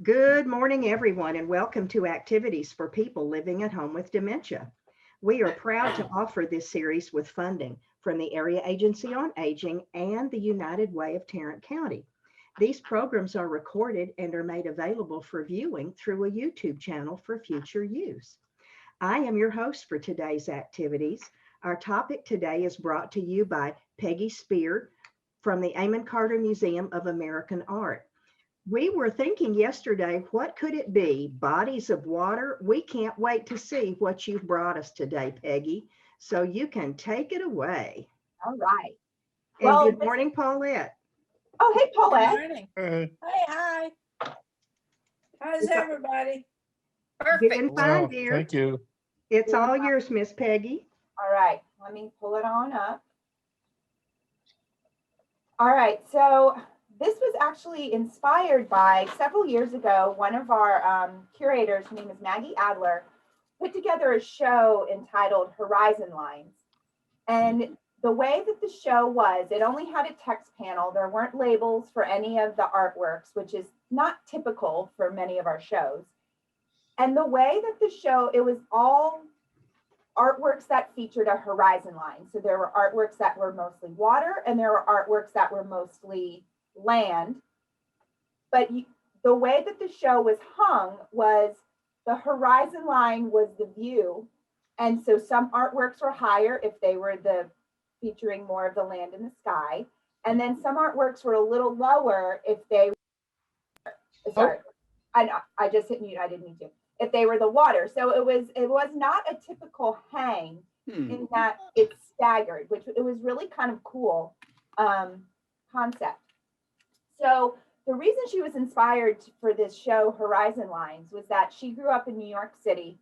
Good morning, everyone, and welcome to Activities for People Living at Home with Dementia. We are proud to offer this series with funding from the Area Agency on Aging and the United Way of Tarrant County. These programs are recorded and are made available for viewing through a YouTube channel for future use. I am your host for today's activities. Our topic today is brought to you by Peggy Spear from the Amon Carter Museum of American Art. We were thinking yesterday, what could it be? Bodies of water? We can't wait to see what you've brought us today, Peggy. So you can take it away. All right. And good morning, Paulette. Oh, hey, Good Paulette. morning. Hey, hi. How's everybody? Doing Perfect. fine, dear. Thank you. It's all yours, Miss Peggy. All right. Let me pull it on up. All right. So this was actually inspired by several years ago. One of our curators, her name is Maggie Adler, put together a show entitled Horizon Lines. And the way that the show was, it only had a text panel. There weren't labels for any of the artworks, which is not typical for many of our shows. And the way that the show, it was all artworks that featured a horizon line. So there were artworks that were mostly water and there were artworks that were mostly land. But the way that the show was hung was the horizon line was the view. And so some artworks were higher if they were featuring more of the land and the sky. And then some artworks were a little lower if they were, sorry, I just hit mute, I didn't mean to. If they were the water. So it was not a typical hang in that it's staggered, which it was really kind of cool concept. So the reason she was inspired for this show, Horizon Lines, was that she grew up in New York City.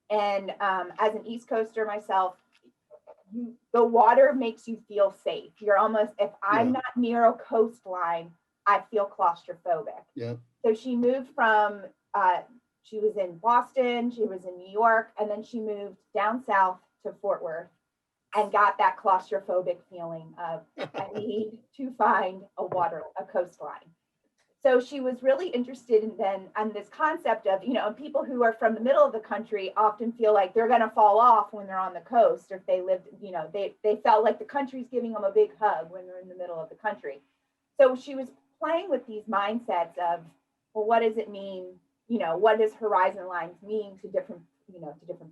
And as an East Coaster myself, the water makes you feel safe. You're almost, if I'm not near a coastline, I feel claustrophobic. Yeah. So she moved from, she was in Boston, she was in New York, and then she moved down south to Fort Worth and got that claustrophobic feeling of, I need to find a coastline. So she was really interested in this concept of, people who are from the middle of the country often feel like they're going to fall off when they're on the coast, or if they lived, they felt like the country's giving them a big hug when they're in the middle of the country. So she was playing with these mindsets of, well, what does it mean? What does horizon lines mean to different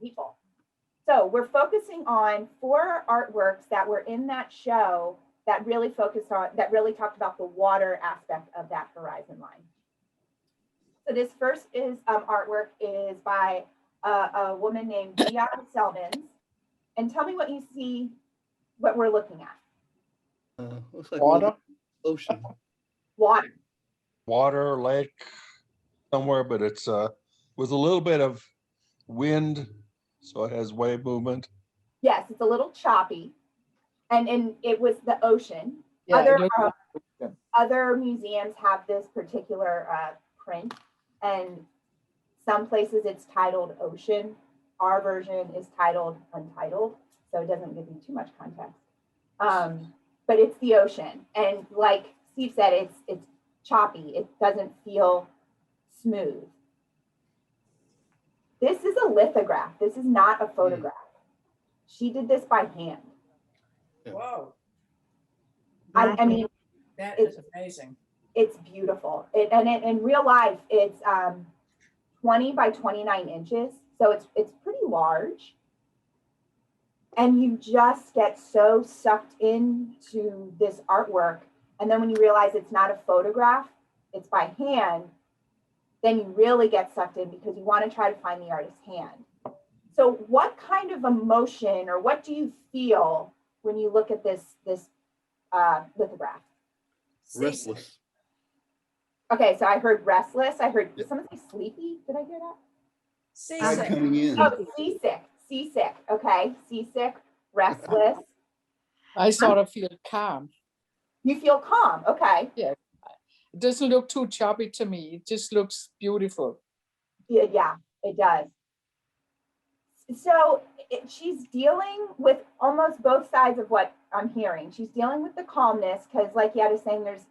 people? So we're focusing on 4 artworks that were in that show that really talked about the water aspect of that horizon line. So this first artwork is by a woman named Gelatin Selvins. And tell me what you see, what we're looking at. Looks like Water. Ocean. Water, lake, somewhere, but it's with a little bit of wind, so it has wave movement. Yes, it's a little choppy. And it was the ocean. Yeah, Other museums have this particular print, and some places it's titled Ocean. Our version is titled Untitled, so it doesn't give you too much context. But it's the ocean, and like Steve said, it's choppy. It doesn't feel smooth. This is a lithograph. This is not a photograph. She did this by hand. Whoa. I mean, that is amazing. It's beautiful. In real life, it's 20 by 29 inches. So it's pretty large. And you just get so sucked into this artwork. And then when you realize it's not a photograph, it's by hand, then you really get sucked in because you want to try to find the artist's hand. So what kind of emotion or what do you feel when you look at this lithograph? Restless. Okay, so I heard restless. I heard, did someone say sleepy? Did I hear that? Seasick. Coming in. Oh, seasick. Okay, seasick, restless. I sort of feel calm. You feel calm. Okay. Yeah. It doesn't look too choppy to me. It just looks beautiful. Yeah, it does. So she's dealing with almost both sides of what I'm hearing. She's dealing with the calmness because, like Yad is saying, there's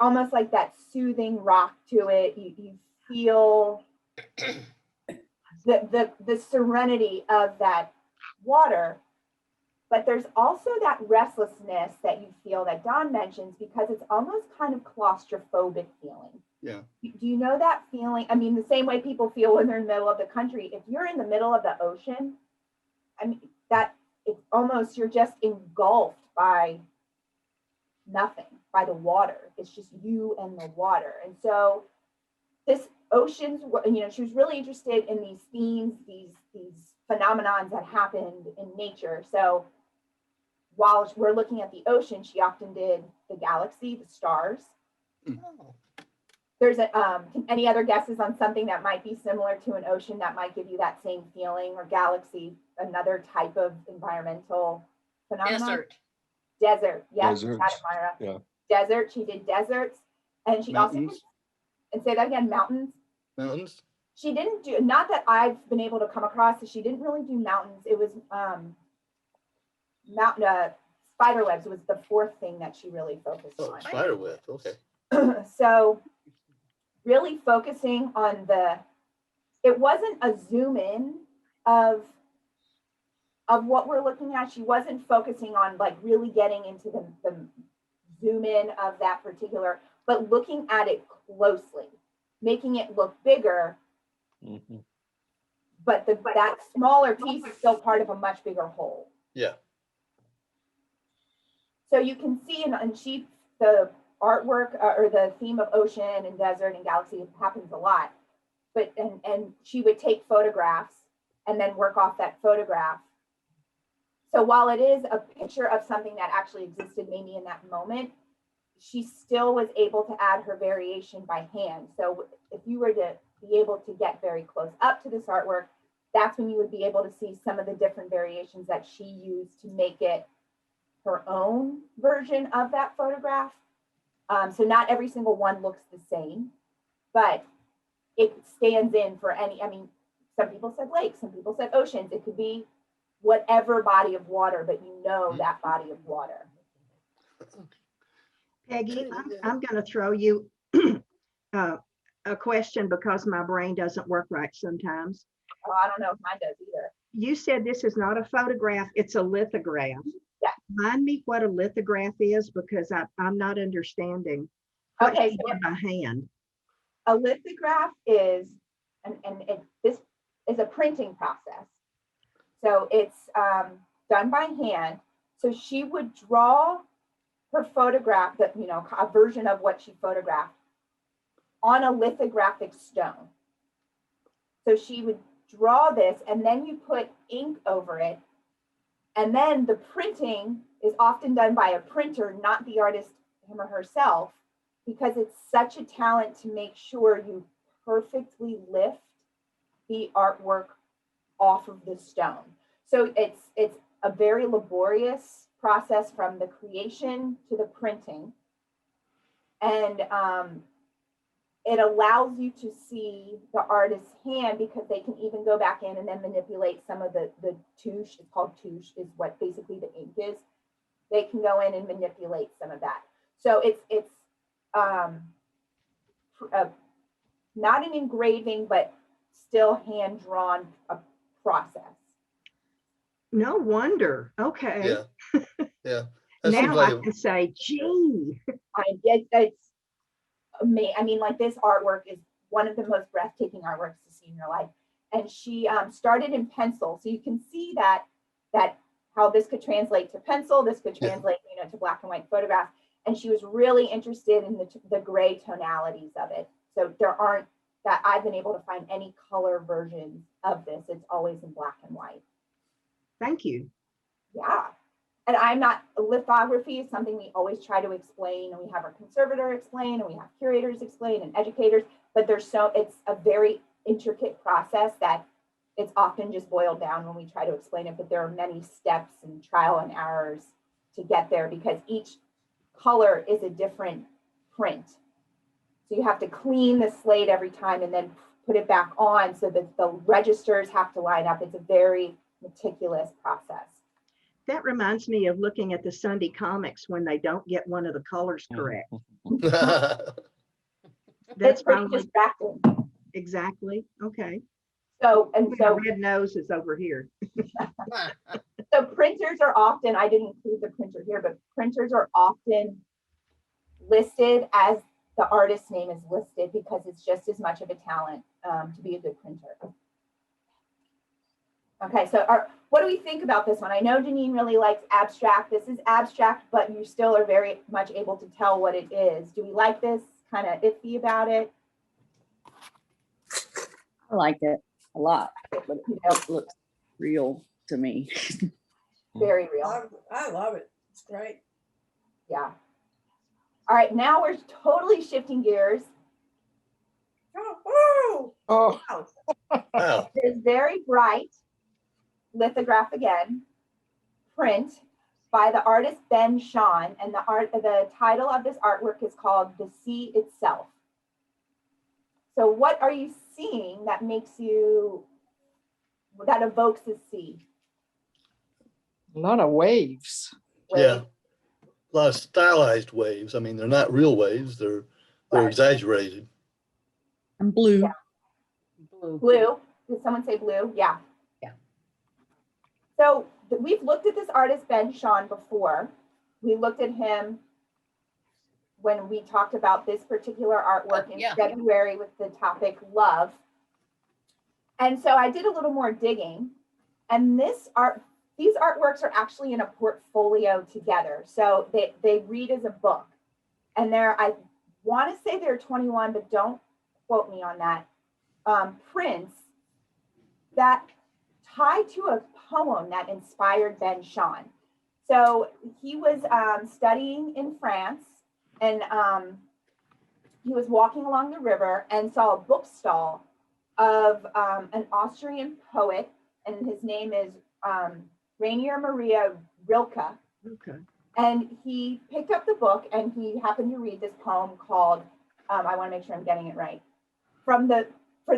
almost like that soothing rock to it. You feel the serenity of that water, but there's also that restlessness that you feel that Don mentions, because it's almost kind of claustrophobic feeling. Yeah. Do you know that feeling? I mean, the same way people feel when they're in the middle of the country. If you're in the middle of the ocean, I mean, that it's almost, you're just engulfed by nothing, by the water. It's just you and the water. And so this oceans, you know, she was really interested in these themes, these phenomenons that happened in nature. So while we're looking at the ocean, she often did the galaxy, the stars. Oh. There's any other guesses on something that might be similar to an ocean that might give you that same feeling, or galaxy, another type of environmental phenomenon? Desert. Yep. Deserts. Got it, Myra. Yeah. Desert. She did deserts, and she Mountains. also, and say that again, mountains. Mountains. She didn't do, not that I've been able to come across, she didn't really do mountains. It was spider webs was the fourth thing that she really focused Oh, on. spider web. Okay. So really focusing on it wasn't a zoom in of what we're looking at. She wasn't focusing on like really getting into the zoom in of that particular, but looking at it closely, making it look bigger. Mhm. But that smaller piece is still part of a much bigger whole. Yeah. So you can see the artwork or the theme of ocean and desert and galaxy happens a lot. But and she would take photographs and then work off that photograph. So while it is a picture of something that actually existed maybe in that moment, she still was able to add her variation by hand. So if you were to be able to get very close up to this artwork, that's when you would be able to see some of the different variations that she used to make it her own version of that photograph. So not every single one looks the same, but it stands in for any, I mean, some people said lakes, some people said oceans. It could be whatever body of water, but you know that body of water. Peggy, I'm going to throw you a question because my brain doesn't work right sometimes. Oh, I don't know if mine does either. You said this is not a photograph, it's a lithograph. Yeah. Remind me what a lithograph is, because I'm not understanding what Okay, she so did by hand. a lithograph is, this is a printing process. So it's done by hand. So she would draw her photograph, that, you know, a version of what she photographed on a lithographic stone. So she would draw this, and then you put ink over it. And then the printing is often done by a printer, not the artist him or herself, because it's such a talent to make sure you perfectly lift the artwork off of the stone. So it's a very laborious process from the creation to the printing. And it allows you to see the artist's hand, because they can even go back in and then manipulate some of the touche. It's called touche, is what basically the ink is. They can go in and manipulate some of that. So it's not an engraving, but still hand drawn process. No wonder. Okay. Yeah. Yeah. That seems Now like I can say, gee. It's amazing. I mean, like, this artwork is one of the most breathtaking artworks to see in your life. And she started in pencil, so you can see that how this could translate to pencil. This could translate, you know, to black and white photographs. And she was really interested in the gray tonalities of it. So there aren't, that I've been able to find, any color versions of this. It's always in black and white. Thank you. Yeah. And I'm not, lithography is something we always try to explain, and we have our conservator explain, and we have curators explain, and educators, but it's a very intricate process that it's often just boiled down when we try to explain it, but there are many steps and trial and errors to get there, because each color is a different print. So you have to clean the slate every time and then put it back on, so that the registers have to line up. It's a very meticulous process. That reminds me of looking at the Sunday comics when they don't get one of the colors correct. That's It's pretty probably distracting. exactly. Okay. So, and My so, red nose is over here. so printers are often, I didn't include the printer here, but printers are often listed as the artist's name is listed because it's just as much of a talent to be a good printer. Okay, so what do we think about this one? I know Janine really likes abstract. This is abstract, but you still are very much able to tell what it is. Do we like this? Kind of iffy about it? I like it a lot, but it looks real to me. Very real. I love it. It's great. Yeah. All right, now we're totally shifting gears. Oh, Oh, Wow. It is very bright, lithograph again, print by the artist Ben Shahn, and the title of this artwork is called The Sea Itself. So what are you seeing that evokes the sea? a lot of waves. Yeah. A lot of stylized waves. I mean, they're not real waves. They're Right. exaggerated. And blue. Yeah. Blue. Blue. Did someone say blue? Yeah. Yeah. So we've looked at this artist, Ben Shahn, before. We looked at him when we talked about this particular artwork in February with the topic love. And so I did a little more digging, and these artworks are actually in a portfolio together. So they read as a book. And I want to say there are 21, but don't quote me on that, prints that tie to a poem that inspired Ben Shahn. So he was studying in France, and he was walking along the river and saw a book stall of an Austrian poet, and his name is Rainer Maria Rilke. Okay. And he picked up the book and he happened to read this poem called, I want to make sure I'm getting it right, For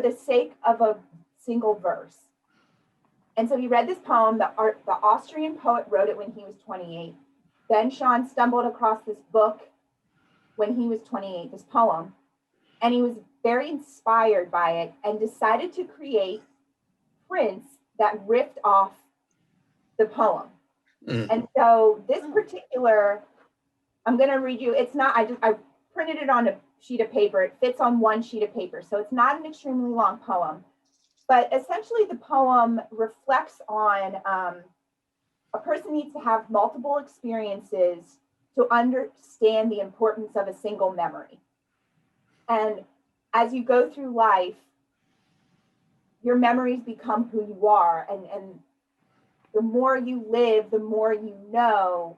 the Sake of a Single Verse. And so he read this poem. The Austrian poet wrote it when he was 28. Ben Shahn stumbled across this book when he was 28, this poem, and he was very inspired by it and decided to create prints that ripped off the poem. And so this particular, I'm going to read you, it's not, I printed it on a sheet of paper. It fits on one sheet of paper. So it's not an extremely long poem, but essentially the poem reflects on a person needs to have multiple experiences to understand the importance of a single memory. And as you go through life, your memories become who you are. And the more you live, the more you know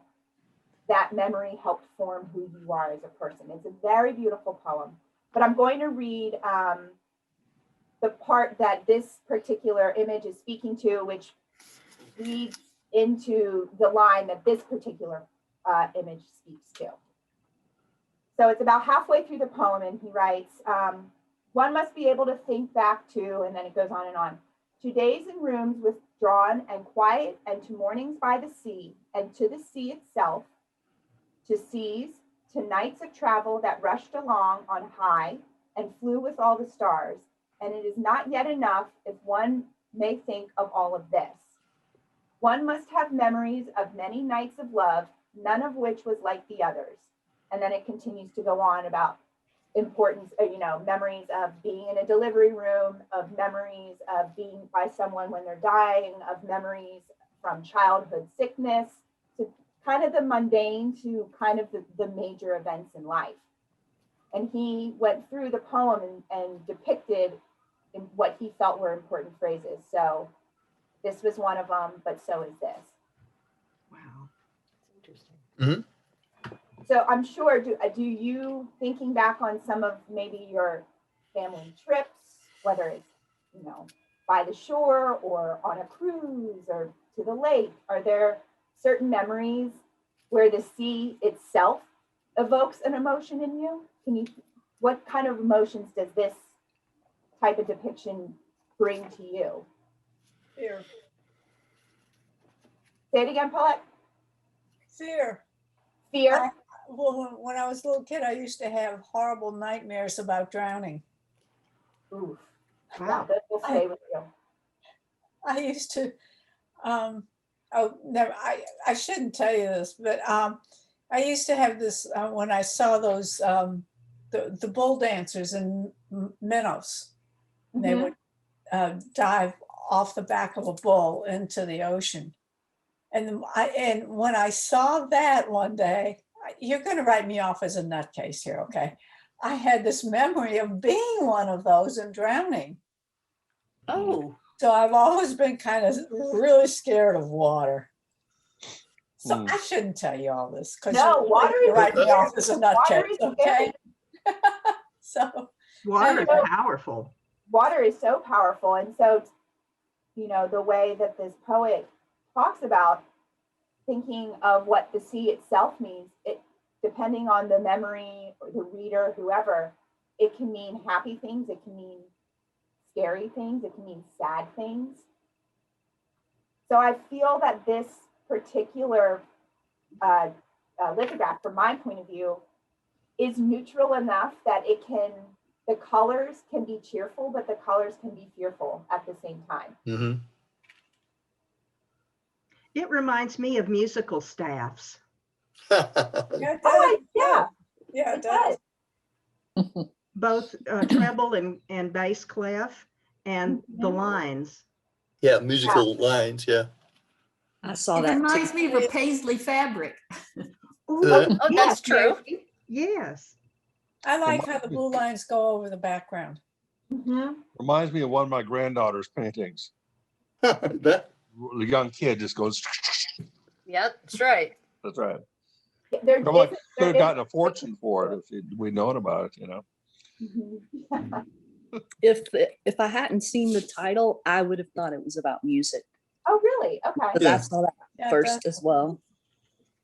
that memory helped form who you are as a person. It's a very beautiful poem, but I'm going to read the part that this particular image is speaking to, which leads into the line that this particular image speaks to. So it's about halfway through the poem, and he writes, one must be able to think back to, and then it goes on and on, to days in rooms withdrawn and quiet, and to mornings by the sea, and to the sea itself, to seas, to nights of travel that rushed along on high and flew with all the stars. And it is not yet enough if one may think of all of this. One must have memories of many nights of love, none of which was like the others. And then it continues to go on about importance, memories of being in a delivery room, of memories of being by someone when they're dying, of memories from childhood sickness, to kind of the mundane to kind of the major events in life. And he went through the poem and depicted in what he felt were important phrases. So this was one of them, but so is this. Wow. Interesting. Mhm. So I'm sure, do you, thinking back on some of maybe your family trips, whether it's, by the shore or on a cruise or to the lake, are there certain memories where the sea itself evokes an emotion in you? What kind of emotions does this type of depiction bring to you? Here. Say it again, Paulette. Fear. Fear. Well, when I was a little kid, I used to have horrible nightmares about drowning. Oof. Yeah, Wow. this will stay with you. I used to, oh, never, I shouldn't tell you this, but I used to have this, when I saw those, the bull dancers in Minnows, they Mhm. would dive off the back of a bull into the ocean. And when I saw that one day, you're going to write me off as a nutcase here, okay? I had this memory of being one of those and drowning. Oh, So I've always been kind of really scared of water. So Hmm. I shouldn't tell you all this because No, water is write me scary. off as a Water nutcase, is okay? scary. So Water is So- powerful. Water is so powerful. And so, you know, the way that this poet talks about thinking of what the sea itself means, it depending on the memory or the reader, whoever, it can mean happy things, it can mean scary things, it can mean sad things. So I feel that this particular lithograph, from my point of view, is neutral enough that it can, the colors can be cheerful, but the colors can be fearful at the same time. Hmm. It reminds me of musical staffs, yeah, it Oh, does. yeah, Yeah, it it does. does. both treble and bass clef, and the Mhm. lines. Yeah, musical lines, yeah. I saw It that reminds too. me of a paisley fabric. Ooh, Yeah. Oh, yes, that's true. Mary. Yes. I like how the blue lines go over the background. Mhm. Reminds me of one of my granddaughter's paintings. That, The young kid just goes, Yep, that's right. that's right. There I'm like, is- could have there gotten a fortune for it if we'd known about it, you know? Mhm. If I hadn't seen the title, I would have thought it was about music. Oh, really? Okay. But Yeah. I saw that Yeah, it first does. as well.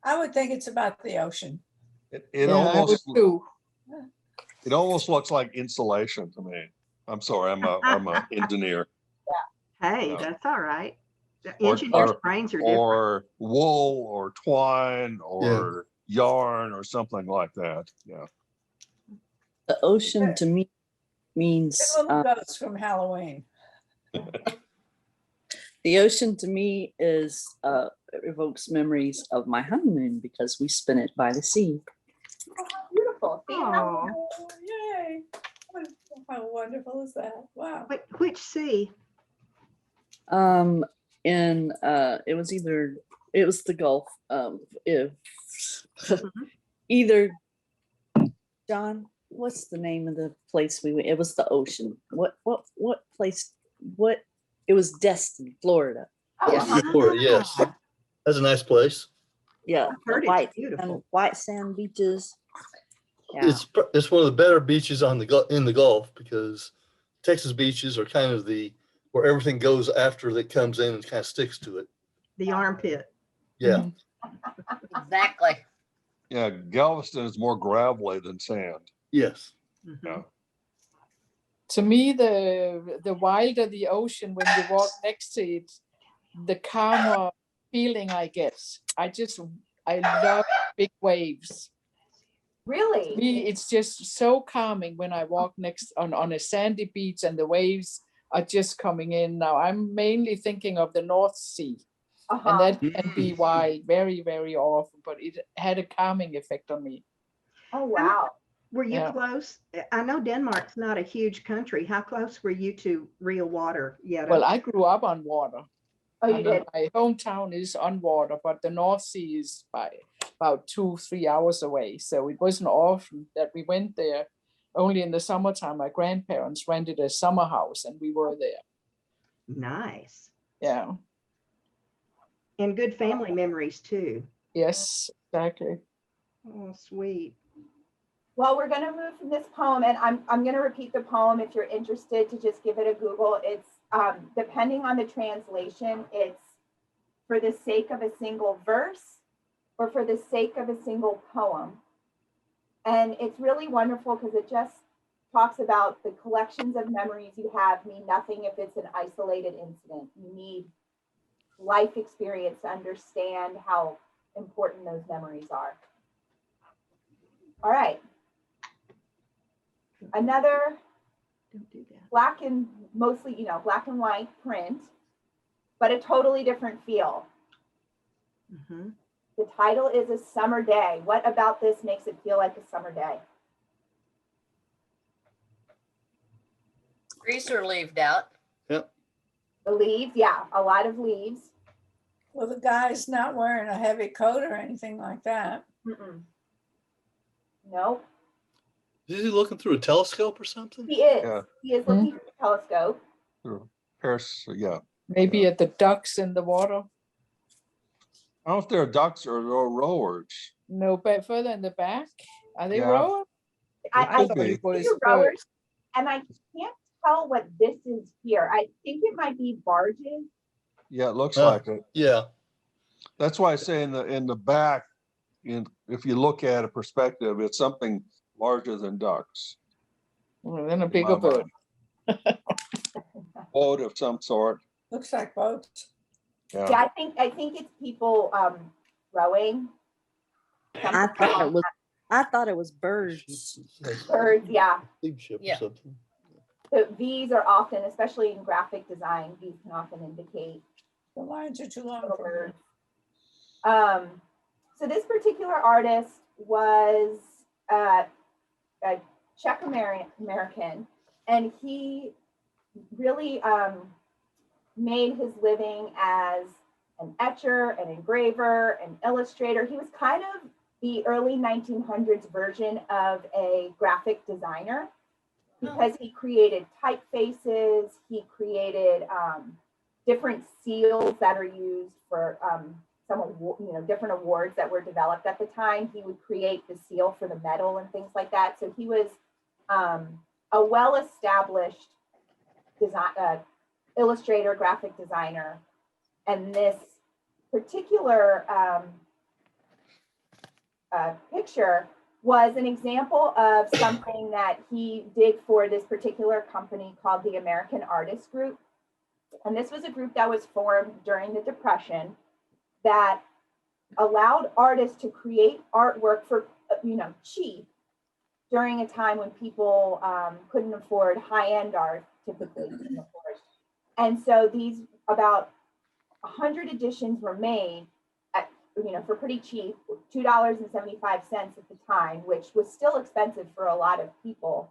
I would think it's about the ocean. It Yeah, I would almost, too. it almost looks like insulation to me. I'm sorry, I'm a engineer. Hey, Yeah. that's all right. The Or- engineers' or- brains are different. Or wool or twine or yarn or something like that. Yeah. The ocean to me means The little ghosts from Halloween. the ocean to me is it evokes memories of my honeymoon because we spent it by the sea. Oh, how beautiful. See how Aw. Oh, yay. How wonderful is that? Wow. Which sea? And it was the Gulf. If Mhm. either John, what's the name of the place we went? It was the ocean. What place? What it was Destin, Florida. Oh, Yeah. uh-huh. Florida, yes. That's a nice place. Yeah, I've heard the it's beautiful. white sand beaches. Yeah. It's one of the better beaches in the Gulf, because Texas beaches are kind of where everything goes after that comes in and kind of sticks to it. The armpit. Yeah. Mhm. Exactly. Yeah, Galveston is more gravelly than sand. Yes. Mhm. Yeah. To me, the wilder the ocean, when you walk next to it, the calmer feeling I get. I love big waves. To Really? me, it's just so calming when I walk next on a sandy beach and the waves are just coming in. Now I'm mainly thinking of the North Sea, and Uh-huh. that can be wild very, very often, but it had a calming effect on me. Oh, wow. Were you Yeah. close? I know Denmark's not a huge country. How close were you to real water yet? Well, I grew up on water. Oh, you did? My hometown is on water, but the North Sea is by about 2-3 hours away. So it wasn't often that we went there. Only in the summertime, my grandparents rented a summer house and we were there. Nice. Yeah. And good family memories too. Yes, exactly. Oh, sweet. Well, we're going to move from this poem, and I'm going to repeat the poem if you're interested to just give it a Google. It's depending on the translation, it's for the sake of a single verse or for the sake of a single poem. And it's really wonderful because it just talks about the collections of memories you have mean nothing if it's an isolated incident. You need life experience to understand how important those memories are. All right. Another Don't do that. black and mostly, black and white print, but a totally different feel. Mhm. The title is A Summer Day. What about this makes it feel like a summer day? Trees are leaved out. Yep. The leaves, yeah, a lot of leaves. Well, the guy's not wearing a heavy coat or anything like that. Mm-mm. Nope. Is he looking through a telescope or something? He is. Yeah. He is looking through a telescope. Paris, yeah. Maybe at the ducks in the water. I don't know if they're ducks or they're rowers. No, but further in the back. Are they Yeah. rowers? I could thought be. it was think rowers, and I can't tell what this is here. I think it might be barges. Yeah, it looks Oh. like it. Yeah. That's why I say in the back, if you look at a perspective, it's something larger than ducks. Well, then a in bigger my bird. mind. Boat of some sort. Looks like boats. Yeah. Yeah, I think it's people rowing. I thought it was birds. Birds, yeah. Steamship Yeah. or something. So these are often, especially in graphic design, these can often indicate The lines are too long little for me. birds. So this particular artist was a Czech American, and he really made his living as an etcher, an engraver, an illustrator. He was kind of the early 1900s version of a graphic designer because he created typefaces, he created different seals that are used for different awards that were developed at the time. He would create the seal for the medal and things like that. So he was a well-established illustrator, graphic designer, and this particular picture was an example of something that he did for this particular company called the American Artists Group. And this was a group that was formed during the Depression that allowed artists to create artwork for, cheap during a time when people couldn't afford high-end art, typically. And so these about 100 editions were made at, for pretty cheap, $2.75 at the time, which was still expensive for a lot of people.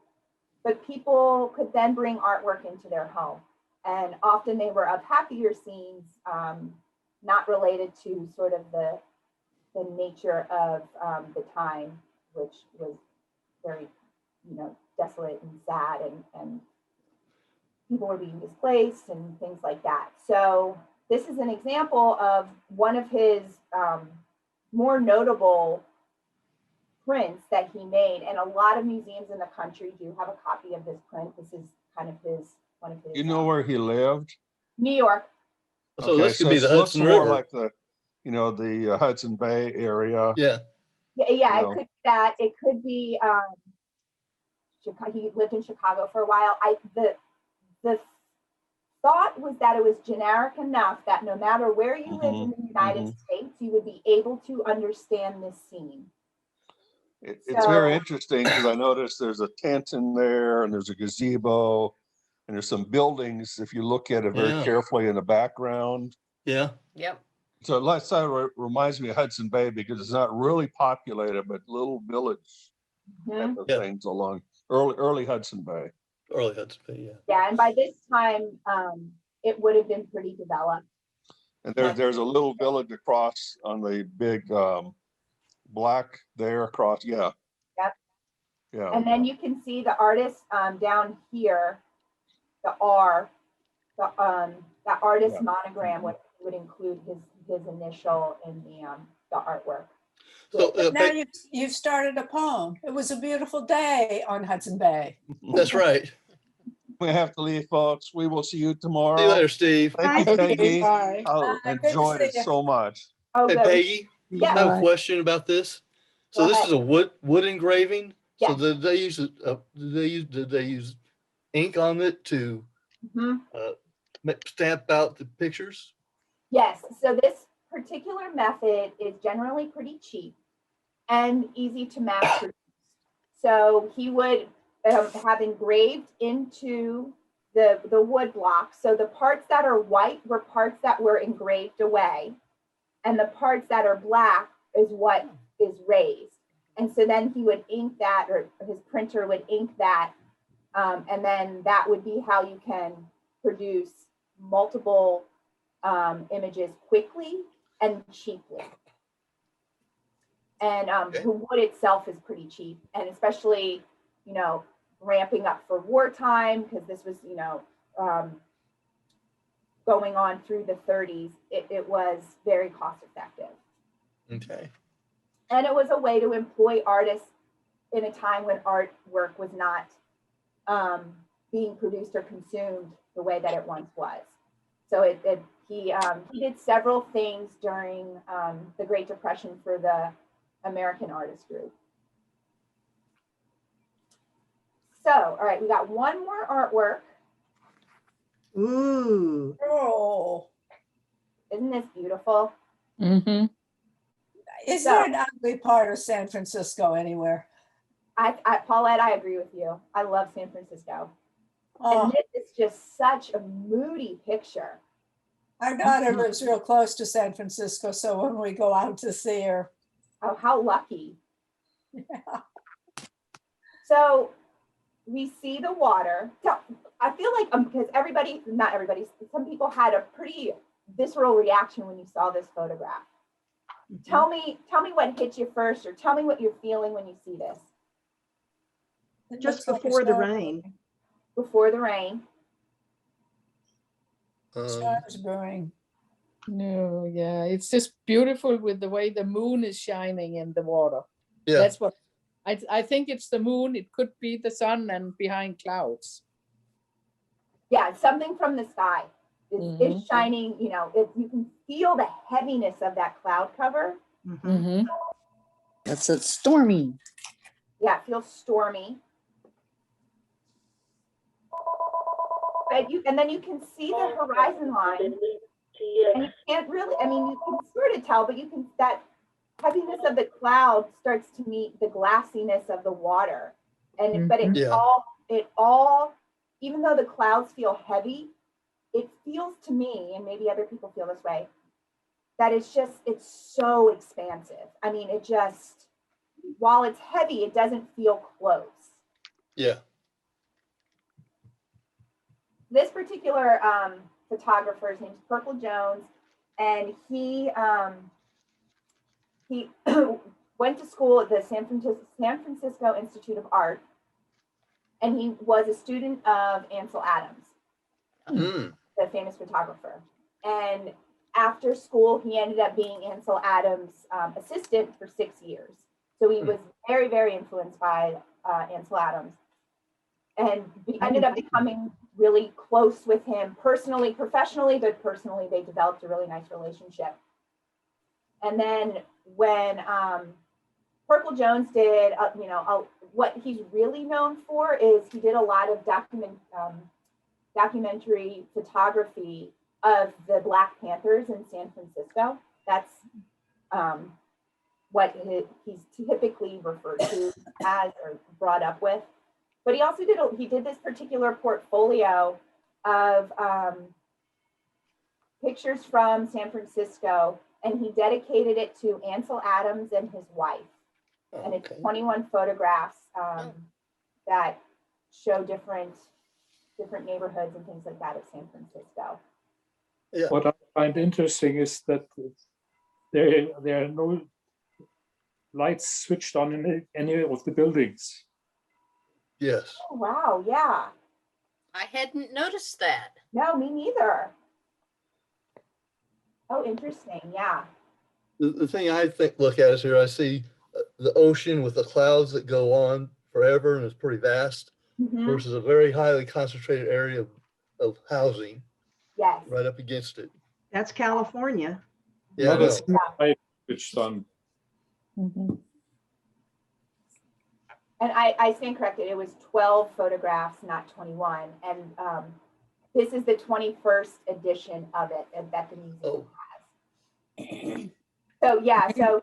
But people could then bring artwork into their home. And often they were of happier scenes, not related to sort of the nature of the time, which was very, desolate and sad, and people were being displaced and things like that. So this is an example of one of his more notable prints that he made, and a lot of museums in the country do have a copy of this print. This is kind of one of his. You know where he lived? New York. So Okay, this could be the it looks Hudson more River. like the Hudson Bay area. Yeah. Yeah, No. it could be that. It could be. Chicago. He lived in Chicago for a while. The thought was that it was generic enough that no matter where you lived in the United States, you would be able to understand this scene. It's very interesting because I noticed there's a tent in there and there's a gazebo and there's some buildings if you look at it very Yeah. carefully in the background. Yeah. Yep. So that reminds me of Hudson Bay because it's not really populated, but little village type of Yeah. things along early Hudson Bay. Early Hudson Bay, yeah. Yeah, and by this time, it would have been pretty developed. And there's a little village across on the big black there across. Yeah. Yep. Yeah. And then you can see the artist down here, the R, that artist monogram would include his initial in the artwork. So Now you've started a poem. It was a beautiful day on Hudson Bay. that's right. We have to leave, folks. We will see you tomorrow. See you later, Steve. Thank you, Peggy. Bye. I Bye. Good to enjoyed it see you. so much. Oh, Hey, good. Peggy, Yeah. I have a question about this. So Go this ahead. is a wood engraving. So Yes. did they use ink on it to Mhm. stamp out the pictures? Yes, so this particular method is generally pretty cheap and easy to mass produce. So he would have engraved into the wood block. So the parts that are white were parts that were engraved away, and the parts that are black is what is raised. And so then he would ink that, or his printer would ink that, and then that would be how you can produce multiple images quickly and cheaply. And the wood itself is pretty cheap, and especially, you know, ramping up for wartime, because this was, you know, going on through the 30s, it was very cost effective. Okay. And it was a way to employ artists in a time when artwork was not being produced or consumed the way that it once was. So he did several things during the Great Depression for the American Artist Group. So, all right, we got one more artwork. Ooh. Oh, Isn't this beautiful? Mm-hmm. is there an ugly part of San Francisco anywhere? Paulette, I agree with you. I love San Francisco. Oh, And this is just such a moody picture. our daughter lives real close to San Francisco, so when we go out to see her. Oh, how lucky. Yeah. So we see the water. So I feel like because not everybody, some people had a pretty visceral reaction when you saw this photograph. Tell me what hit you first, or tell me what you're feeling when you see this. It Just looks like a before the storm. rain. Before the rain. Storm's brewing. No, yeah, it's just beautiful with the way the moon is shining in the water. Yeah. That's what I think it's the moon. It could be the sun and behind clouds. Yeah, something from the sky is Mhm. shining, you know, you can feel the heaviness of that cloud cover. Mhm. Mm-hmm. That's a stormy. Yeah, it feels stormy. And then you can see the horizon line. And you can't really, I mean, you can sort of tell, but you can, that heaviness of the cloud starts to meet the glassiness of the water. And but Yeah. it all, even though the clouds feel heavy, it feels to me, and maybe other people feel this way, that it's so expansive. I mean, it just, while it's heavy, it doesn't feel close. Yeah. This particular photographer's name is Purple Jones, and he went to school at the San Francisco Institute of Art, and he was a student of Ansel Adams, Mm. the famous photographer. And after school, he ended up being Ansel Adams' assistant for 6 years. So he was very, very influenced by Ansel Adams. And we ended up becoming really close with him personally, professionally, but personally, they developed a really nice relationship. And then when Purple Jones did, what he's really known for is he did a lot of documentary photography of the Black Panthers in San Francisco. That's what he's typically referred to as or brought up with. But he also did this particular portfolio of pictures from San Francisco, and he dedicated it to Ansel Adams and his wife. And it's 21 photographs that show different neighborhoods and things like that of San Francisco. Yeah. What I find interesting is that there are no lights switched on in any of the buildings. Yes. Oh, wow, yeah. I hadn't noticed that. No, me neither. Oh, interesting, yeah. The thing I look at is here, I see the ocean with the clouds that go on forever and it's pretty vast Mhm. versus a very highly concentrated area of housing Yes. right up against it. That's California. Yeah, I Not know. a single light switched on. Mm-hmm. And I stand corrected, it was 12 photographs, not 21. And this is the 21st edition of it that the museum So yeah, so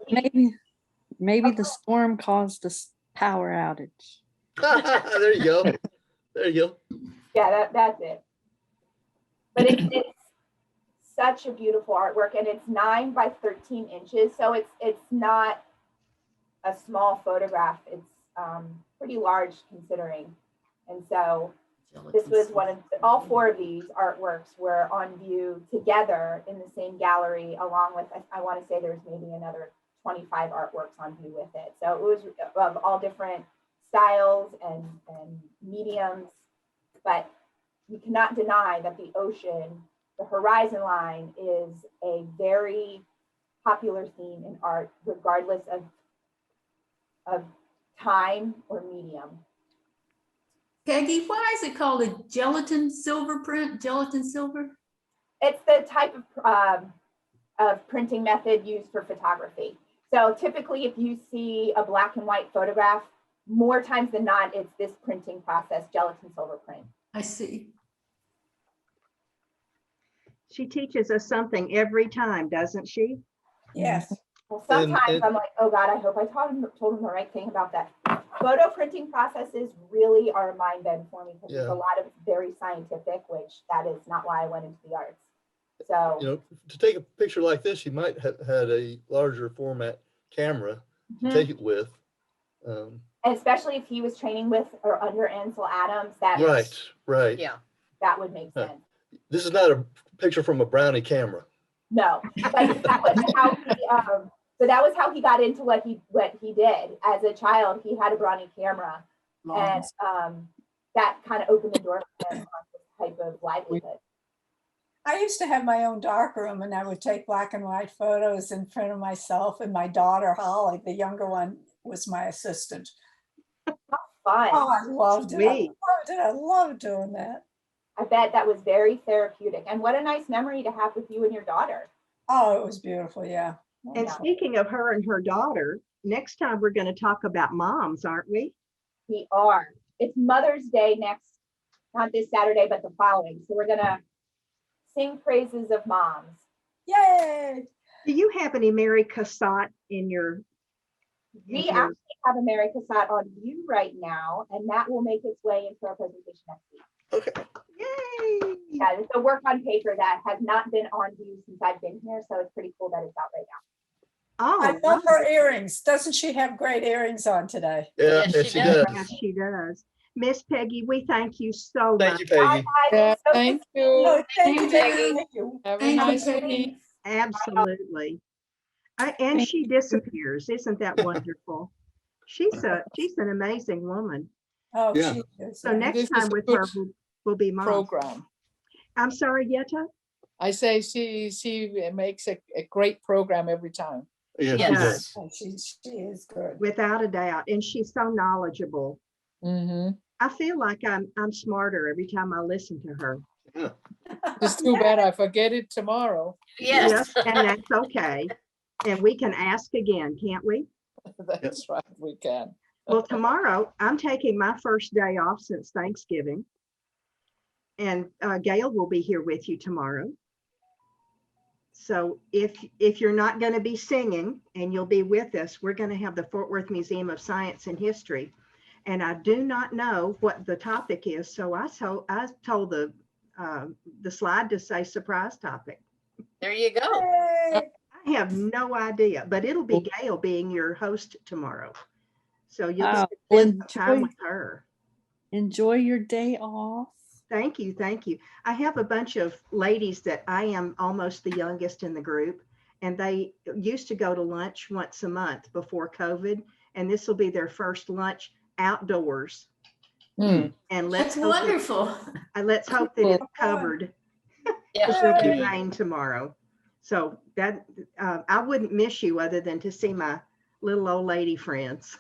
Maybe the storm caused a power outage. There you go. There you go. yeah, that's it. But it's such a beautiful artwork, and it's 9 by 13 inches, so it's not a small photograph. It's pretty large considering. And so this was one of all 4 of these artworks were on view together in the same gallery, along with, I want to say there's maybe another 25 artworks on view with it. So it was of all different styles and mediums, but you cannot deny that the ocean, the horizon line, is a very popular theme in art, regardless of time or medium. Peggy, why is it called a gelatin silver print? Gelatin silver? It's the type of printing method used for photography. So typically, if you see a black and white photograph, more times than not, it's this printing process, gelatin silver print. I see. She teaches us something every time, doesn't she? Yes. Well, sometimes And I'm like, oh God, I hope I told him the right thing about that. Photo printing processes really are a mind bend for me, because Yeah. it's a lot of very scientific, which that is not why I went into the arts. So, You know, to take a picture like this, you might have had a larger format camera to Mhm. take it with. and especially if he was training with or under Ansel Adams, that Right. Yeah. that would make Huh. sense. This is not a picture from a Brownie camera. No, but that was how he got into what he did as a child. He had a Brawny camera, and that kind of opened the door for him on this type of livelihood. I used to have my own darkroom, and I would take black and white photos in front of myself, and my daughter, Holly, the younger one, was my assistant. Fun. Oh, I loved it. I Sweet. loved it. I loved doing that. I bet that was very therapeutic, and what a nice memory to have with you and your daughter. Oh, it was beautiful. Yeah. And speaking of her and her daughter, next time we're going to talk about moms, aren't we? We are. It's Mother's Day not this Saturday, but the following. So we're gonna sing praises of moms. Yay! Do you have any Mary Cassatt in your? We actually have a Mary Cassatt on view right now, and that will make its way into our presentation next week. Okay. Yay! Yeah, it's a work on paper that has not been on view since I've been here, so it's pretty cool that it's out right now. Oh, I love her earrings. Doesn't she have great earrings on today? Yeah, Yes, yes, she she does. does. yes, she does. Miss Peggy, we thank you so Thank much. you, Peggy. Bye, Yeah, thank you. Oh, thank you, Peggy. Thank you. Have a Thank you, nice Peggy. evening. Absolutely. And she disappears. Isn't that wonderful? She's an amazing woman. Oh, Yeah. she is. So yeah. next This is time a with good her will be mom. Program. I'm sorry, Yetta? I say she makes a great program every time. Yes, Yes. she does. Oh, she is good. Without a doubt. And she's so knowledgeable. Mm-hmm. I feel like I'm smarter every time I listen to her. It's too bad I forget it tomorrow. Yes. And that's okay. And we can ask again, can't we? That's right, we can. Well, tomorrow I'm taking my first day off since Thanksgiving. And Gail will be here with you tomorrow. So if you're not going to be singing and you'll be with us, we're going to have the Fort Worth Museum of Science and History. And I do not know what the topic is. So I told the slide to say surprise topic. There you go. Yay! I have no idea, but it'll be Gail being your host tomorrow. So you'll get to Well, spend some time with her. enjoy your day off. Thank you. Thank you. I have a bunch of ladies that I am almost the youngest in the group, and they used to go to lunch once a month before COVID, and this will be their first lunch outdoors. And That's wonderful. let's hope that it's covered. Yes. It'll be rain tomorrow. So that I wouldn't miss you other than to see my little old lady friends.